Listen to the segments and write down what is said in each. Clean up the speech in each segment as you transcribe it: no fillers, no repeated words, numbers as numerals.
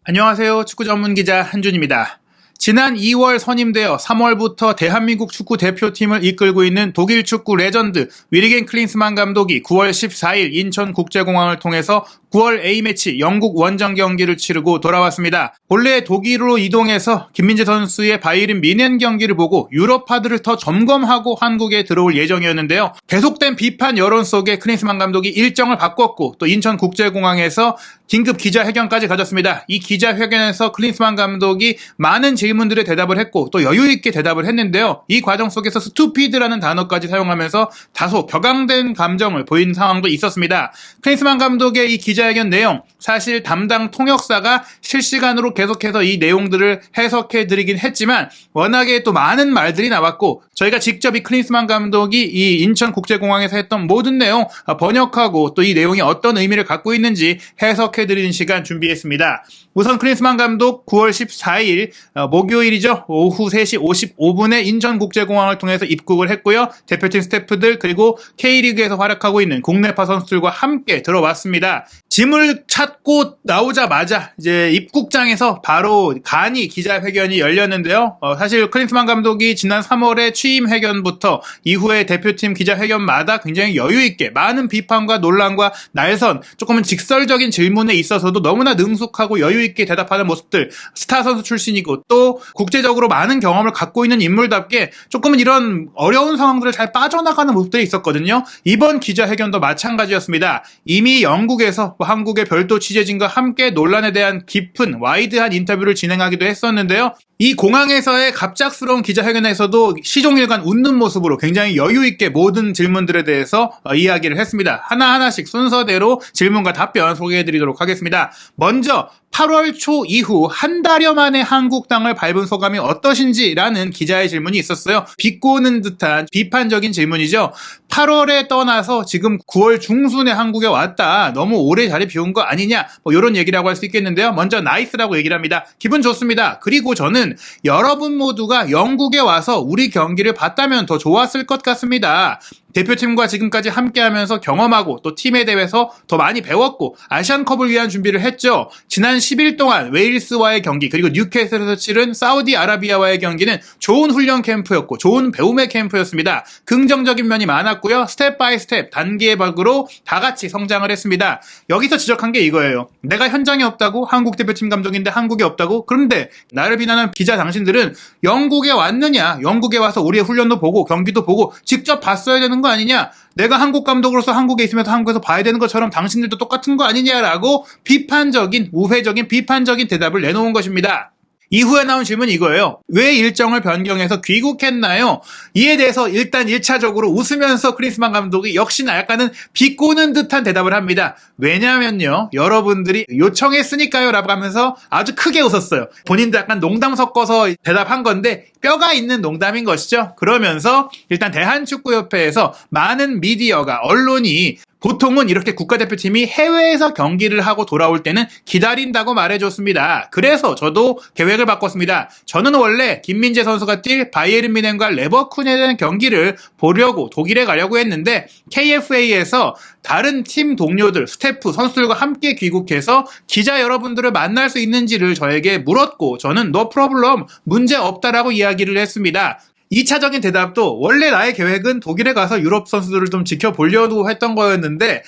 안녕하세요. 축구 전문 기자 한준입니다. 지난 2월 선임되어 3월부터 대한민국 축구 대표팀을 이끌고 있는 독일 축구 레전드 위리겐 클린스만 감독이 9월 14일 인천국제공항을 통해서 9월 A매치 영국 원정 경기를 치르고 돌아왔습니다. 본래 독일로 이동해서 김민재 선수의 바이에른 뮌헨 경기를 보고 유럽파들을 더 점검하고 한국에 들어올 예정이었는데요. 계속된 비판 여론 속에 클린스만 감독이 일정을 바꿨고 또 인천국제공항에서 긴급 기자회견까지 가졌습니다. 이 기자회견에서 클린스만 감독이 많은 질문들에 대답을 했고 또 여유있게 대답을 했는데요. 이 과정 속에서 스투피드라는 단어까지 사용하면서 다소 격앙된 감정을 보인 상황도 있었습니다. 클린스만 감독의 이 기자회견 내용, 사실 담당 통역사가 실시간으로 계속해서 이 내용들을 해석해드리긴 했지만 워낙에 또 많은 말들이 나왔고 저희가 직접 이 클린스만 감독이 이 인천국제공항에서 했던 모든 내용 번역하고 또 이 내용이 어떤 의미를 갖고 있는지 해석해드리는 시간 준비했습니다. 우선 클린스만 감독 9월 14일 목요일이죠. 오후 3시 55분에 인천국제공항을 통해서 입국을 했고요. 대표팀 스태프들 그리고 K리그에서 활약하고 있는 국내파 선수들과 함께 들어왔습니다. 짐을 찾고 나오자마자 이제 입국장에서 바로 간이 기자회견이 열렸는데요. 사실 클린스만 감독이 지난 3월에 취임 회견부터 이후에 대표팀 기자회견마다 굉장히 여유있게 많은 비판과 논란과 날선 조금은 직설적인 질문에 있어서도 너무나 능숙하고 여유있게 대답하는 모습들, 스타 선수 출신이고 또 국제적으로 많은 경험을 갖고 있는 인물답게 조금은 이런 어려운 상황들을 잘 빠져나가는 모습들이 있었거든요. 이번 기자회견도 마찬가지였습니다. 이미 영국에서 한국의 별도 취재진과 함께 논란에 대한 깊은 와이드한 인터뷰를 진행하기도 했었는데요. 이 공항에서의 갑작스러운 기자회견에서도 시종일관 웃는 모습으로 굉장히 여유있게 모든 질문들에 대해서 이야기를 했습니다. 하나하나씩 순서대로 질문과 답변 소개해드리도록 하겠습니다. 먼저 8월 초 이후 한 달여 만에 한국 땅을 밟은 소감이 어떠신지라는 기자의 질문이 있었어요. 비꼬는 듯한 비판적인 질문이죠. 8월에 떠나서 지금 9월 중순에 한국에 왔다. 너무 오래 자리 비운 거 아니냐? 이런 얘기라고 할 수 있겠는데요. 먼저 나이스라고 얘기를 합니다. 기분 좋습니다. 그리고 저는 여러분 모두가 영국에 와서 우리 경기를 봤다면 더 좋았을 것 같습니다. 대표팀과 지금까지 함께하면서 경험하고 또 팀에 대해서 더 많이 배웠고 아시안컵을 위한 준비를 했죠. 지난 10일 동안 웨일스와의 경기 그리고 뉴캐슬에서 치른 사우디아라비아와의 경기는 좋은 훈련 캠프였고 좋은 배움의 캠프였습니다. 긍정적인 면이 많았고요. 스텝 바이 스텝 단계박으로 다 같이 성장을 했습니다. 여기서 지적한 게 이거예요. 내가 현장에 없다고? 한국 대표팀 감독인데 한국에 없다고? 그런데 나를 비난한 기자 당신들은 영국에 왔느냐? 영국에 와서 우리의 훈련도 보고 경기도 보고 직접 봤어야 되는 거 아니냐? 내가 한국 감독으로서 한국에 있으면서 한국에서 봐야 되는 것처럼 당신들도 똑같은 거 아니냐라고 비판적인, 우회적인 비판적인 대답을 내놓은 것입니다. 이후에 나온 질문이 이거예요. 왜 일정을 변경해서 귀국했나요? 이에 대해서 일단 1차적으로 웃으면서 클린스만 감독이 역시나 약간은 비꼬는 듯한 대답을 합니다. 왜냐면요. 여러분들이 요청했으니까요 라고 하면서 아주 크게 웃었어요. 본인도 약간 농담 섞어서 대답한 건데 뼈가 있는 농담인 것이죠. 그러면서 일단 대한축구협회에서 많은 미디어가 언론이 보통은 이렇게 국가대표팀이 해외에서 경기를 하고 돌아올 때는 기다린다고 말해줬습니다. 그래서 저도 계획을 바꿨습니다. 저는 원래 김민재 선수가 뛸 바이에른 뮌헨과 레버쿠젠의 경기를 보려고 독일에 가려고 했는데 KFA에서 다른 팀 동료들, 스태프, 선수들과 함께 귀국해서 기자 여러분들을 만날 수 있는지를 저에게 물었고 저는 no problem, 문제 없다라고 이야기를 했습니다. 2차적인 대답도 원래 나의 계획은 독일에 가서 유럽 선수들을 좀 지켜보려고 했던 거였는데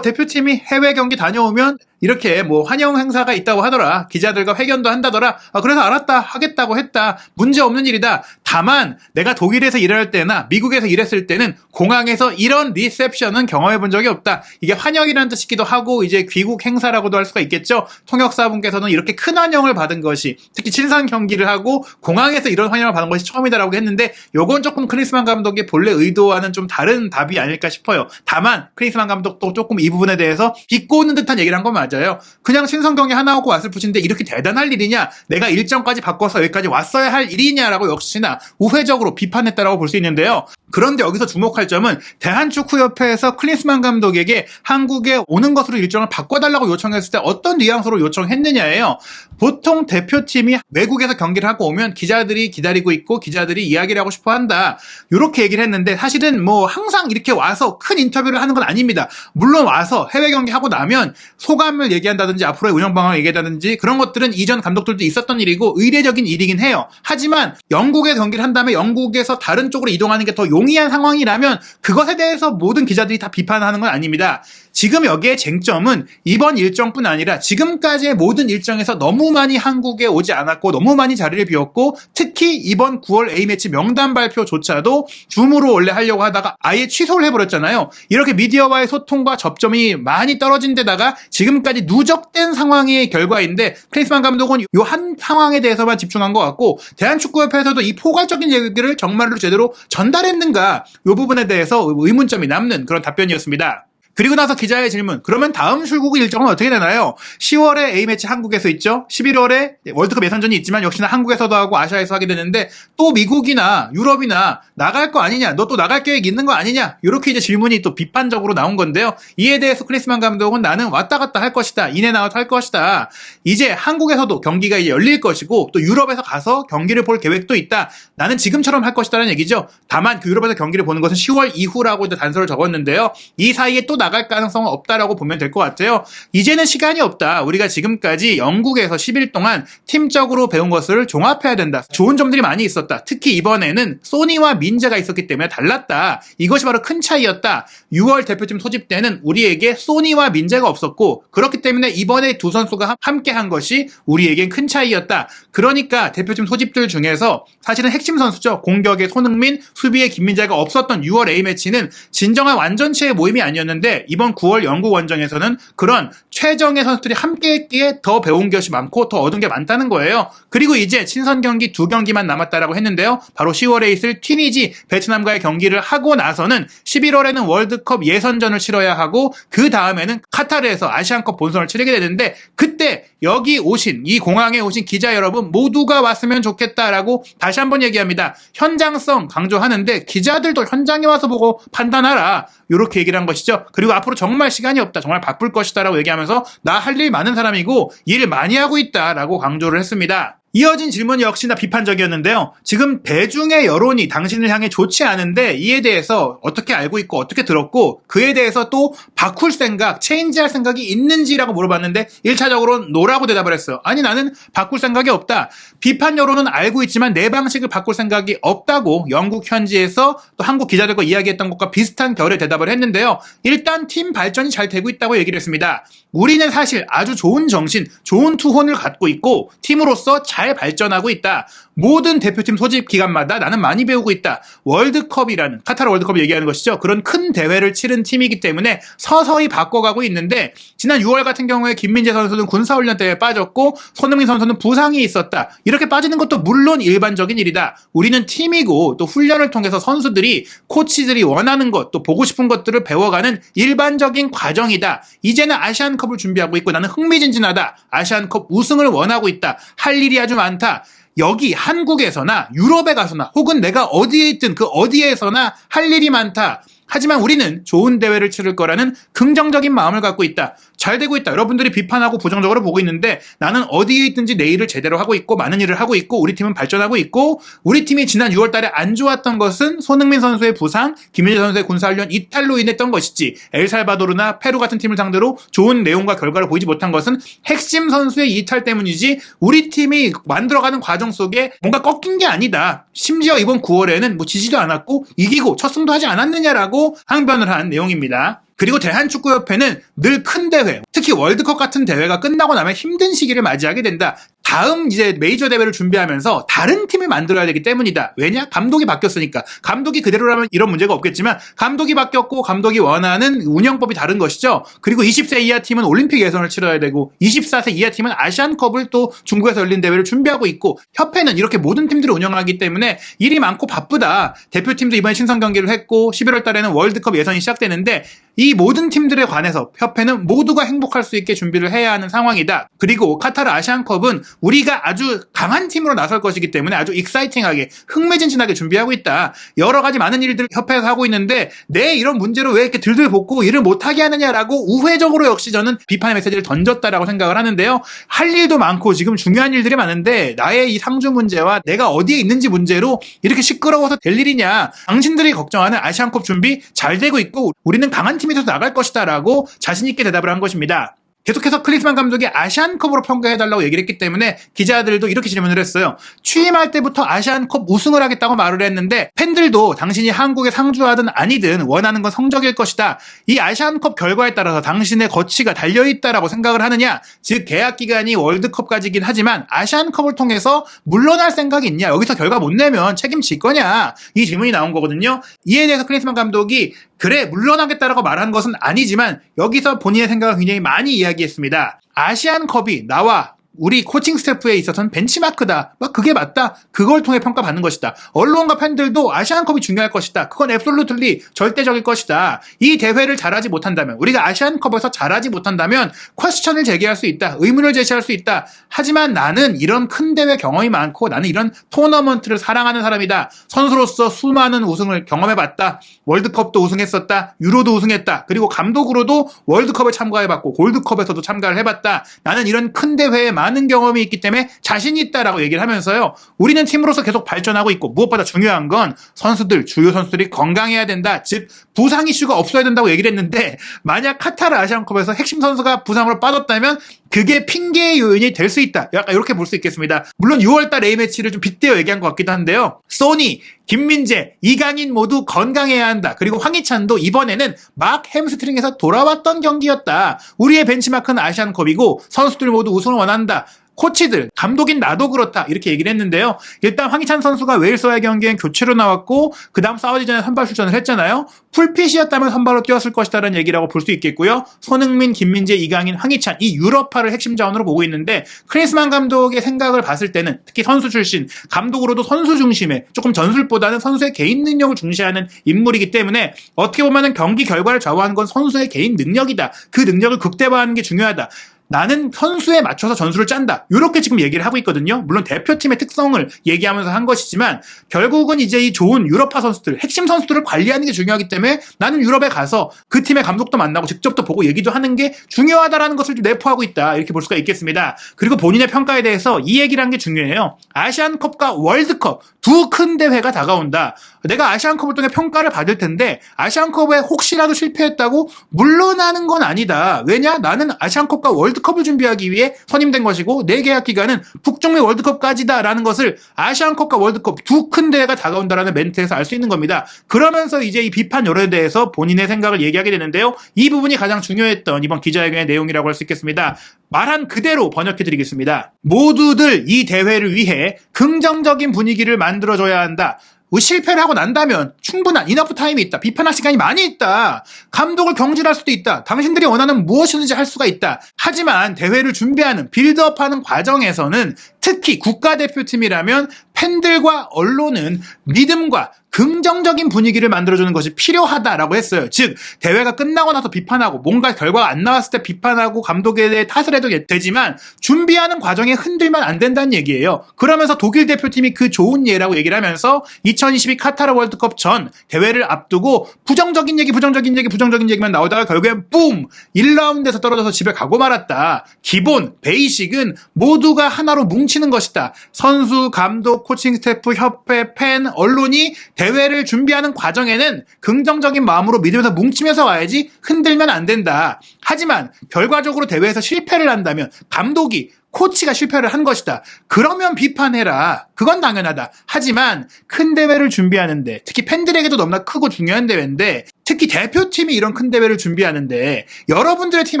대표팀이 해외 경기 다녀오면 이렇게 환영 행사가 있다고 하더라. 기자들과 회견도 한다더라. 그래서 알았다. 하겠다고 했다. 문제 없는 일이다. 다만 내가 독일에서 일할 때나 미국에서 일했을 때는 공항에서 이런 리셉션은 경험해 본 적이 없다. 이게 환영이라는 뜻이기도 하고 이제 귀국 행사라고도 할 수가 있겠죠. 통역사분께서는 이렇게 큰 환영을 받은 것이 특히 친선 경기를 하고 공항에서 이런 환영을 받은 것이 처음이다라고 했는데 요건 조금 클린스만 감독의 본래 의도와는 좀 다른 답이 아닐까 싶어요. 다만 클린스만 감독도 조금 이 부분에 대해서 비꼬는 듯한 얘기를 한 건 맞아요. 그냥 친선 경기 하나 하고 왔을 뿐인데 이렇게 대단할 일이냐? 내가 일정까지 바꿔서 여기까지 왔어야 할 일이냐라고 역시나 우회적으로 비판했다라고 볼 수 있는데요. 그런데 여기서 주목할 점은 대한축구협회에서 클린스만 감독에게 한국에 오는 것으로 일정을 바꿔달라고 요청했을 때 어떤 뉘앙스로 요청했느냐예요. 보통 대표팀이 외국에서 경기를 하고 오면 기자들이 기다리고 있고 기자들이 이야기를 하고 싶어 한다. 이렇게 얘기를 했는데 사실은 항상 이렇게 와서 큰 인터뷰를 하는 건 아닙니다. 물론 와서 해외 경기 하고 나면 소감을 프로그램을 얘기한다든지 앞으로의 운영 방향을 얘기한다든지 그런 것들은 이전 감독들도 있었던 일이고 의례적인 일이긴 해요. 하지만 영국에서 경기를 한 다음에 영국에서 다른 쪽으로 이동하는 게 더 용이한 상황이라면 그것에 대해서 모든 기자들이 다 비판하는 건 아닙니다. 지금 여기에 쟁점은 이번 일정뿐 아니라 지금까지의 모든 일정에서 너무 많이 한국에 오지 않았고 너무 많이 자리를 비웠고 특히 이번 9월 A매치 명단 발표조차도 줌으로 원래 하려고 하다가 아예 취소를 해버렸잖아요. 이렇게 미디어와의 소통과 접점이 많이 떨어진 데다가 지금까지 누적된 상황의 결과인데 클린스만 감독은 이 한 상황에 대해서만 집중한 것 같고 대한축구협회에서도 이 포괄적인 얘기를 정말로 제대로 전달했는가 이 부분에 대해서 의문점이 남는 그런 답변이었습니다. 그리고 나서 기자의 질문. 그러면 다음 출국 일정은 어떻게 되나요? 10월에 A매치 한국에서 있죠. 11월에 월드컵 예선전이 있지만 역시나 한국에서도 하고 아시아에서 하게 되는데 또 미국이나 유럽이나 나갈 거 아니냐? 너 또 나갈 계획 있는 거 아니냐? 이렇게 이제 질문이 또 비판적으로 나온 건데요. 이에 대해서 클린스만 감독은 나는 왔다 갔다 할 것이다. 인앤아웃 할 것이다. 이제 한국에서도 경기가 이제 열릴 것이고 또 유럽에서 가서 경기를 볼 계획도 있다. 나는 지금처럼 할 것이다라는 얘기죠. 다만 그 유럽에서 경기를 보는 것은 10월 이후라고 단서를 적었는데요. 이 사이에 또 나갈 가능성은 없다라고 보면 될 것 같아요. 이제는 시간이 없다. 우리가 지금까지 영국에서 10일 동안 팀적으로 배운 것을 종합해야 된다. 좋은 점들이 많이 있었다. 특히 이번에는 소니와 민재가 있었기 때문에 달랐다. 이것이 바로 큰 차이였다. 6월 대표팀 소집 때는 우리에게 소니와 민재가 없었고 그렇기 때문에 이번에 두 선수가 함께한 것이 우리에겐 큰 차이였다. 그러니까 대표팀 소집들 중에서 사실은 핵심 선수죠. 공격에 손흥민, 수비에 김민재가 없었던 6월 A매치는 진정한 완전체의 모임이 아니었는데 이번 9월 영국 원정에서는 그런 최정예 선수들이 함께했기에 더 배운 것이 많고 더 얻은 게 많다는 거예요. 그리고 이제 친선 경기 2경기만 남았다라고 했는데요. 바로 10월에 있을 튀니지 베트남과의 경기를 하고 나서는 11월에는 월드컵 예선전을 치러야 하고 그 다음에는 카타르에서 아시안컵 본선을 치르게 되는데 그때 여기 오신 이 공항에 오신 기자 여러분 모두가 왔으면 좋겠다라고 다시 한번 얘기합니다. 현장성 강조하는데 기자들도 현장에 와서 보고 판단하라. 이렇게 얘기를 한 것이죠. 그리고 앞으로 정말 시간이 없다. 정말 바쁠 것이다 라고 얘기하면서 나 할 일 많은 사람이고 일 많이 하고 있다 라고 강조를 했습니다. 이어진 질문이 역시나 비판적이었는데요. 지금 대중의 여론이 당신을 향해 좋지 않은데 이에 대해서 어떻게 알고 있고 어떻게 들었고 그에 대해서 또 바꿀 생각, 체인지할 생각이 있는지라고 물어봤는데 1차적으로 노라고 대답을 했어요. 아니 나는 바꿀 생각이 없다. 비판 여론은 알고 있지만 내 방식을 바꿀 생각이 없다고 영국 현지에서 또 한국 기자들과 이야기했던 것과 비슷한 결의 대답을 했는데요. 일단 팀 발전이 잘 되고 있다고 얘기를 했습니다. 우리는 사실 아주 좋은 정신, 좋은 투혼을 갖고 있고 팀으로서 잘 발전하고 있다. 모든 대표팀 소집 기간마다 나는 많이 배우고 있다. 월드컵이라는 카타르 월드컵을 얘기하는 것이죠. 그런 큰 대회를 치른 팀이기 때문에 서서히 바꿔가고 있는데 지난 6월 같은 경우에 김민재 선수는 군사훈련 때문에 빠졌고 손흥민 선수는 부상이 있었다. 이렇게 빠지는 것도 물론 일반적인 일이다. 우리는 팀이고 또 훈련을 통해서 선수들이 코치들이 원하는 것 또 보고 싶은 것들을 배워가는 일반적인 과정이다. 이제는 아시안컵을 준비하고 있고 나는 흥미진진하다. 아시안컵 우승을 원하고 있다. 할 일이 아주 많다. 여기 한국에서나 유럽에 가서나 혹은 내가 어디에 있든 그 어디에서나 할 일이 많다. 하지만 우리는 좋은 대회를 치를 거라는 긍정적인 마음을 갖고 있다. 잘 되고 있다. 여러분들이 비판하고 부정적으로 보고 있는데 나는 어디에 있든지 내 일을 제대로 하고 있고 많은 일을 하고 있고 우리 팀은 발전하고 있고 우리 팀이 지난 6월 달에 안 좋았던 것은 손흥민 선수의 부상, 김민재 선수의 군사훈련 이탈로 인했던 것이지 엘살바도르나 페루 같은 팀을 상대로 좋은 내용과 결과를 보이지 못한 것은 핵심 선수의 이탈 때문이지 우리 팀이 만들어가는 과정 속에 뭔가 꺾인 게 아니다. 심지어 이번 9월에는 뭐 지지도 않았고 이기고 첫 승도 하지 않았느냐라고 항변을 한 내용입니다. 그리고 대한축구협회는 늘 큰 대회, 특히 월드컵 같은 대회가 끝나고 나면 힘든 시기를 맞이하게 된다. 다음 이제 메이저 대회를 준비하면서 다른 팀을 만들어야 되기 때문이다. 왜냐? 감독이 바뀌었으니까. 감독이 그대로라면 이런 문제가 없겠지만 감독이 바뀌었고 감독이 원하는 운영법이 다른 것이죠. 그리고 20세 이하 팀은 올림픽 예선을 치러야 되고 24세 이하 팀은 아시안컵을 또 중국에서 열린 대회를 준비하고 있고 협회는 이렇게 모든 팀들을 운영하기 때문에 일이 많고 바쁘다. 대표팀도 이번에 친선 경기를 했고 11월 달에는 월드컵 예선이 시작되는데 이 모든 팀들에 관해서 협회는 모두가 행복할 수 있게 준비를 해야 하는 상황이다. 그리고 카타르 아시안컵은 우리가 아주 강한 팀으로 나설 것이기 때문에 아주 익사이팅하게 흥미진진하게 준비하고 있다. 여러 가지 많은 일들을 협회에서 하고 있는데 내 이런 문제로 왜 이렇게 들들 볶고 일을 못하게 하느냐라고 우회적으로 역시 저는 비판의 메시지를 던졌다라고 생각을 하는데요. 할 일도 많고 지금 중요한 일들이 많은데 나의 이 상주 문제와 내가 어디에 있는지 문제로 이렇게 시끄러워서 될 일이냐. 당신들이 걱정하는 아시안컵 준비 잘 되고 있고 우리는 강한 팀에서 나갈 것이다 라고 자신 있게 대답을 한 것입니다. 계속해서 클린스만 감독이 아시안컵으로 평가해달라고 얘기를 했기 때문에 기자들도 이렇게 질문을 했어요. 취임할 때부터 아시안컵 우승을 하겠다고 말을 했는데 팬들도 당신이 한국에 상주하든 아니든 원하는 건 성적일 것이다. 이 아시안컵 결과에 따라서 당신의 거취가 달려있다라고 생각을 하느냐. 즉 계약 기간이 월드컵까지긴 하지만 아시안컵을 통해서 물러날 생각이 있냐. 여기서 결과 못 내면 책임질 거냐. 이 질문이 나온 거거든요. 이에 대해서 클린스만 감독이 그래 물러나겠다라고 말한 것은 아니지만 여기서 본인의 생각을 굉장히 많이 이야기했습니다. 아시안컵이 나와 우리 코칭 스태프에 있어서는 벤치마크다. 그게 맞다. 그걸 통해 평가받는 것이다. 언론과 팬들도 아시안컵이 중요할 것이다. 그건 앱솔루틀리 절대적일 것이다. 이 대회를 잘하지 못한다면, 우리가 아시안컵에서 잘하지 못한다면 퀘스천을 제기할 수 있다. 의문을 제시할 수 있다. 하지만 나는 이런 큰 대회 경험이 많고 나는 이런 토너먼트를 사랑하는 사람이다. 선수로서 수많은 우승을 경험해봤다. 월드컵도 우승했었다. 유로도 우승했다. 그리고 감독으로도 월드컵을 참가해봤고 골드컵에서도 참가를 해봤다. 나는 이런 큰 대회에 많은 경험이 있기 때문에 자신이 있다라고 얘기를 하면서요. 우리는 팀으로서 계속 발전하고 있고 무엇보다 중요한 건 선수들, 주요 선수들이 건강해야 된다. 즉 부상 이슈가 없어야 된다고 얘기를 했는데 만약 카타르 아시안컵에서 핵심 선수가 부상으로 빠졌다면 그게 핑계의 요인이 될 수 있다. 약간 이렇게 볼 수 있겠습니다. 물론 6월달 A매치를 좀 빗대어 얘기한 것 같기도 한데요. 소니, 김민재, 이강인 모두 건강해야 한다. 그리고 황희찬도 이번에는 막 햄스트링에서 돌아왔던 경기였다. 우리의 벤치마크는 아시안컵이고 선수들 모두 우승을 원한다. 코치들, 감독인 나도 그렇다. 이렇게 얘기를 했는데요. 일단 황희찬 선수가 웨일스와의 경기엔 교체로 나왔고 그 다음 사우디전에 선발 출전을 했잖아요. 풀핏이었다면 선발로 뛰었을 것이다라는 얘기라고 볼 수 있겠고요. 손흥민, 김민재, 이강인, 황희찬 이 유럽파를 핵심 자원으로 보고 있는데 클린스만 감독의 생각을 봤을 때는 특히 선수 출신, 감독으로도 선수 중심의 조금 전술보다는 선수의 개인 능력을 중시하는 인물이기 때문에 어떻게 보면 경기 결과를 좌우하는 건 선수의 개인 능력이다. 그 능력을 극대화하는 게 중요하다. 나는 선수에 맞춰서 전술을 짠다. 이렇게 지금 얘기를 하고 있거든요. 물론 대표팀의 특성을 얘기하면서 한 것이지만 결국은 이제 이 좋은 유럽파 선수들, 핵심 선수들을 관리하는 게 중요하기 때문에 나는 유럽에 가서 그 팀의 감독도 만나고 직접 또 보고 얘기도 하는 게 중요하다라는 것을 좀 내포하고 있다. 이렇게 볼 수가 있겠습니다. 그리고 본인의 평가에 대해서 이 얘기를 한 게 중요해요. 아시안컵과 월드컵 두 큰 대회가 다가온다. 내가 아시안컵을 통해 평가를 받을 텐데 아시안컵에 혹시라도 실패했다고 물러나는 건 아니다. 왜냐? 나는 아시안컵과 월드컵을 준비하기 위해 선임된 것이고 내 계약 기간은 북중미 월드컵까지다라는 것을 아시안컵과 월드컵 두 큰 대회가 다가온다라는 멘트에서 알 수 있는 겁니다. 그러면서 이제 이 비판 여론에 대해서 본인의 생각을 얘기하게 되는데요. 이 부분이 가장 중요했던 이번 기자회견의 내용이라고 할 수 있겠습니다. 말한 그대로 번역해드리겠습니다. 모두들 이 대회를 위해 긍정적인 분위기를 만들어줘야 한다. 실패를 하고 난다면 충분한 이너프 타임이 있다. 비판할 시간이 많이 있다. 감독을 경질할 수도 있다. 당신들이 원하는 무엇이든지 할 수가 있다. 하지만 대회를 준비하는 빌드업하는 과정에서는 특히 국가대표팀이라면 팬들과 언론은 믿음과 긍정적인 분위기를 만들어주는 것이 필요하다라고 했어요. 즉 대회가 끝나고 나서 비판하고 뭔가 결과가 안 나왔을 때 비판하고 감독에 대해 탓을 해도 되지만 준비하는 과정에 흔들면 안 된다는 얘기예요. 그러면서 독일 대표팀이 그 좋은 예라고 얘기를 하면서 2022 카타르 월드컵 전 대회를 앞두고 부정적인 얘기만 나오다가 결국엔 뿜! 1라운드에서 떨어져서 집에 가고 말았다. 기본, 베이식은 모두가 하나로 뭉치는 것이다. 선수, 감독, 코칭 스태프, 협회, 팬, 언론이 대회를 준비하는 과정에는 긍정적인 마음으로 믿으면서 뭉치면서 와야지 흔들면 안 된다. 하지만 결과적으로 대회에서 실패를 한다면 감독이 코치가 실패를 한 것이다. 그러면 비판해라. 그건 당연하다. 하지만 큰 대회를 준비하는데 특히 팬들에게도 너무나 크고 중요한 대회인데 특히 대표팀이 이런 큰 대회를 준비하는데 여러분들의 팀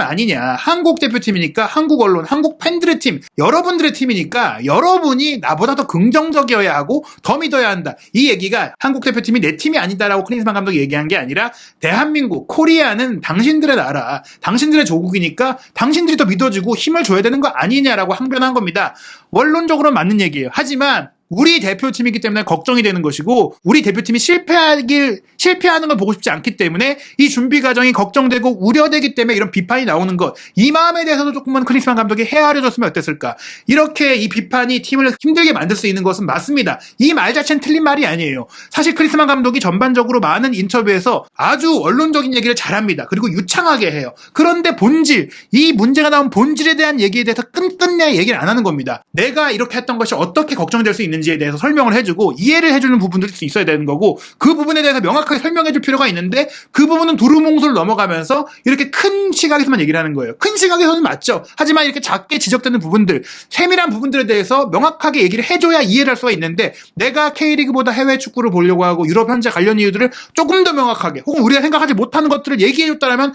아니냐. 한국 대표팀이니까 한국 언론, 한국 팬들의 팀, 여러분들의 팀이니까 여러분이 나보다 더 긍정적이어야 하고 더 믿어야 한다. 이 얘기가 한국 대표팀이 내 팀이 아니다라고 클린스만 감독이 얘기한 게 아니라 대한민국, 코리아는 당신들의 나라, 당신들의 조국이니까 당신들이 더 믿어주고 힘을 줘야 되는 거 아니냐라고 항변한 겁니다. 원론적으로 맞는 얘기예요. 하지만 우리 대표팀이기 때문에 걱정이 되는 것이고 우리 대표팀이 실패하는 걸 보고 싶지 않기 때문에 이 준비 과정이 걱정되고 우려되기 때문에 이런 비판이 나오는 것, 이 마음에 대해서도 조금만 클린스만 감독이 헤아려줬으면 어땠을까. 이렇게 이 비판이 팀을 힘들게 만들 수 있는 것은 맞습니다. 이 말 자체는 틀린 말이 아니에요. 사실 클린스만 감독이 전반적으로 많은 인터뷰에서 아주 원론적인 얘기를 잘합니다. 그리고 유창하게 해요. 그런데 본질, 이 문제가 나온 본질에 대한 얘기에 대해서 끝끝내 얘기를 안 하는 겁니다. 내가 이렇게 했던 것이 어떻게 걱정될 수 있는지 되는지에 대해서 설명을 해주고 이해를 해주는 부분들이 있어야 되는 거고, 그 부분에 대해서 명확하게 설명해줄 필요가 있는데 그 부분은 두루뭉술 넘어가면서 이렇게 큰 시각에서만 얘기를 하는 거예요. 큰 시각에서는 맞죠. 하지만 이렇게 작게 지적되는 부분들, 세밀한 부분들에 대해서 명확하게 얘기를 해줘야 이해를 할 수가 있는데, 내가 K리그보다 해외 축구를 보려고 하고 유럽 현재 관련 이유들을 조금 더 명확하게, 혹은 우리가 생각하지 못하는 것들을 얘기해줬다면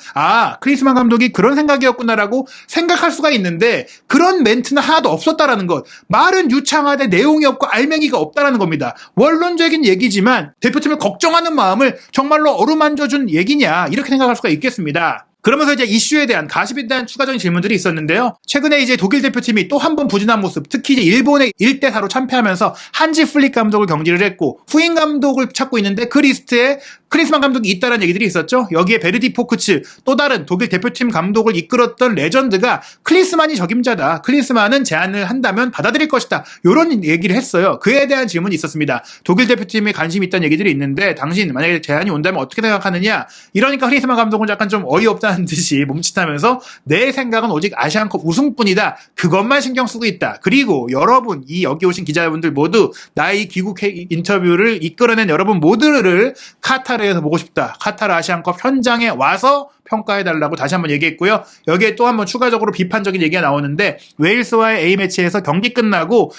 클린스만 감독이 그런 생각이었구나라고 생각할 수가 있는데, 그런 멘트는 하나도 없었다라는 것. 말은 유창하되 내용이 없고 알맹이가 없다라는 겁니다. 원론적인 얘기지만 대표팀을 걱정하는 마음을 정말로 어루만져준 얘기냐, 이렇게 생각할 수가 있겠습니다. 그러면서 이제 이슈에 대한, 가십에 대한 추가적인 질문들이 있었는데요. 최근에 이제 독일 대표팀이 또 한 번 부진한 모습, 특히 이제 일본에 1대4로 참패하면서 한지 플릭 감독을 경질을 했고 후임 감독을 찾고 있는데 그 리스트에 클린스만 감독이 있다는 얘기들이 있었죠. 여기에 베르디 포크츠, 또 다른 독일 대표팀 감독을 이끌었던 레전드가 클린스만이 적임자다, 클린스만은 제안을 한다면 받아들일 것이다, 이런 얘기를 했어요. 그에 대한 질문이 있었습니다. 독일 대표팀에 관심이 있다는 얘기들이 있는데 당신 만약에 제안이 온다면 어떻게 생각하느냐. 이러니까 클린스만 감독은 약간 좀 어이없다는 듯이 몸짓하면서 내 생각은 오직 아시안컵 우승뿐이다, 그것만 신경 쓰고 있다. 그리고 여러분, 여기 오신 기자분들 모두, 나의 귀국 인터뷰를 이끌어낸 여러분 모두를 카타르에서 보고 싶다, 카타르 아시안컵 현장에 와서 평가해달라고 다시 한번 얘기했고요. 여기에 또 한번 추가적으로 비판적인 얘기가 나오는데, 웨일스와의 A매치에서 경기 끝나고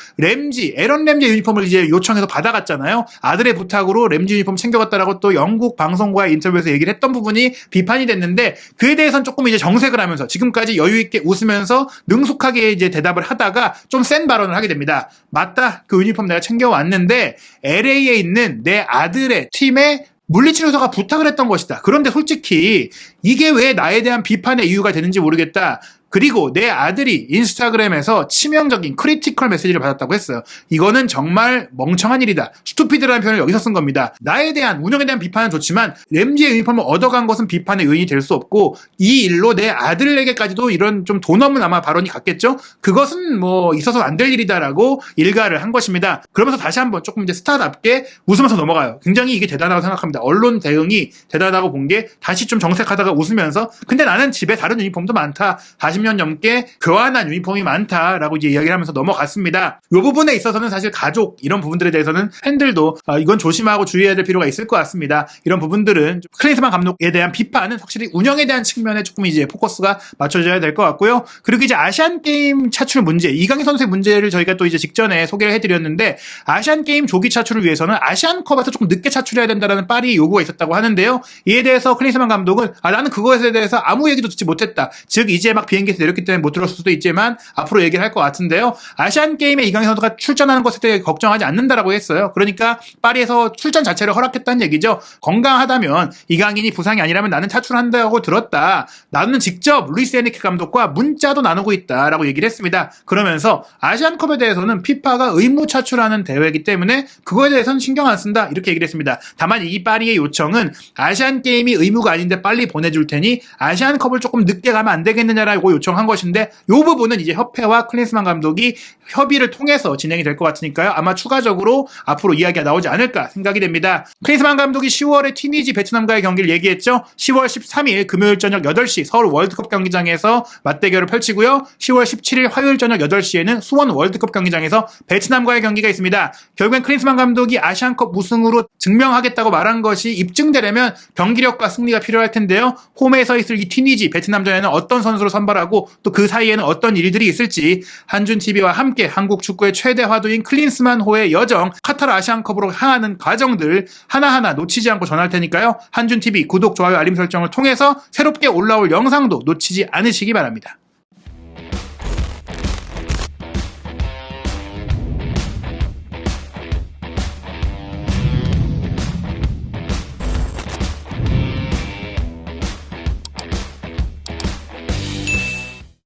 에런 램지 유니폼을 이제 요청해서 받아갔잖아요. 아들의 부탁으로 램지 유니폼 챙겨갔다라고 또 영국 방송과의 인터뷰에서 얘기를 했던 부분이 비판이 됐는데, 그에 대해서는 조금 이제 정색을 하면서 지금까지 여유있게 웃으면서 능숙하게 이제 대답을 하다가 좀 센 발언을 하게 됩니다. 맞다, 그 유니폼 내가 챙겨왔는데 LA에 있는 내 아들의 팀에 물리치료사가 부탁을 했던 것이다. 그런데 솔직히 이게 왜 나에 대한 비판의 이유가 되는지 모르겠다. 그리고 내 아들이 인스타그램에서 치명적인 크리티컬 메시지를 받았다고 했어요. 이거는 정말 멍청한 일이다. 스투피드라는 표현을 여기서 쓴 겁니다. 나에 대한, 운영에 대한 비판은 좋지만 램지의 유니폼을 얻어간 것은 비판의 요인이 될 수 없고, 이 일로 내 아들에게까지도 이런 좀 돈 없는 아마 발언이 갔겠죠? 그것은 뭐 있어서 안 될 일이다라고 일가를 한 것입니다. 그러면서 다시 한번 조금 이제 스타답게 웃으면서 넘어가요. 굉장히 이게 대단하다고 생각합니다. 언론 대응이 대단하다고 본 게, 다시 좀 정색하다가 웃으면서 근데 나는 집에 다른 유니폼도 많다, 40년 넘게 교환한 유니폼이 많다라고 이제 이야기를 하면서 넘어갔습니다. 이 부분에 있어서는 사실 가족, 이런 부분들에 대해서는 팬들도 이건 조심하고 주의해야 될 필요가 있을 것 같습니다. 이런 부분들은 클린스만 감독에 대한 비판은 확실히 운영에 대한 측면에 조금 이제 포커스가 맞춰져야 될 것 같고요. 그리고 이제 아시안 게임 차출 문제, 이강인 선수의 문제를 저희가 또 이제 직전에 소개를 해드렸는데, 아시안 게임 조기 차출을 위해서는 아시안컵에서 조금 늦게 차출해야 된다라는 파리의 요구가 있었다고 하는데요. 이에 대해서 클린스만 감독은 나는 그것에 대해서 아무 얘기도 듣지 못했다. 즉 이제 막 비행기에서 내렸기 때문에 못 들었을 수도 있지만 앞으로 얘기를 할 것 같은데요. 아시안 게임에 이강인 선수가 출전하는 것에 대해 걱정하지 않는다라고 했어요. 그러니까 파리에서 출전 자체를 허락했다는 얘기죠. 건강하다면, 이강인이 부상이 아니라면 나는 차출한다고 들었다. 나는 직접 루이스 에니케 감독과 문자도 나누고 있다라고 얘기를 했습니다. 그러면서 아시안컵에 대해서는 피파가 의무 차출하는 대회이기 때문에 그거에 대해서는 신경 안 쓴다, 이렇게 얘기를 했습니다. 다만 이 파리의 요청은 아시안 게임이 의무가 아닌데 빨리 보내줄 테니 아시안컵을 조금 늦게 가면 안 되겠느냐라고 요청한 것인데, 이 부분은 이제 협회와 클린스만 감독이 협의를 통해서 진행이 될 것 같으니까요. 아마 추가적으로 앞으로 이야기가 나오지 않을까 생각이 됩니다. 클린스만 감독이 10월에 튀니지 베트남과의 경기를 얘기했죠. 10월 13일 금요일 저녁 8시 서울 월드컵 경기장에서 맞대결을 펼치고요. 10월 17일 화요일 저녁 8시에는 수원 월드컵 경기장에서 베트남과의 경기가 있습니다. 결국엔 클린스만 감독이 아시안컵 우승으로 증명하겠다고 말한 것이 입증되려면 경기력과 승리가 필요할 텐데요. 홈에 서 있을 이 튀니지 베트남전에는 어떤 선수를 선발하고 또 그 사이에는 어떤 일들이 있을지, 한준TV와 함께 한국 축구의 최대 화두인 클린스만호의 여정, 카타르 아시안컵으로 향하는 과정들 하나하나 놓치지 않고 전할 테니까요. 한준TV 구독, 좋아요, 알림 설정을 통해서 새롭게 올라올 영상도 놓치지 않으시기 바랍니다.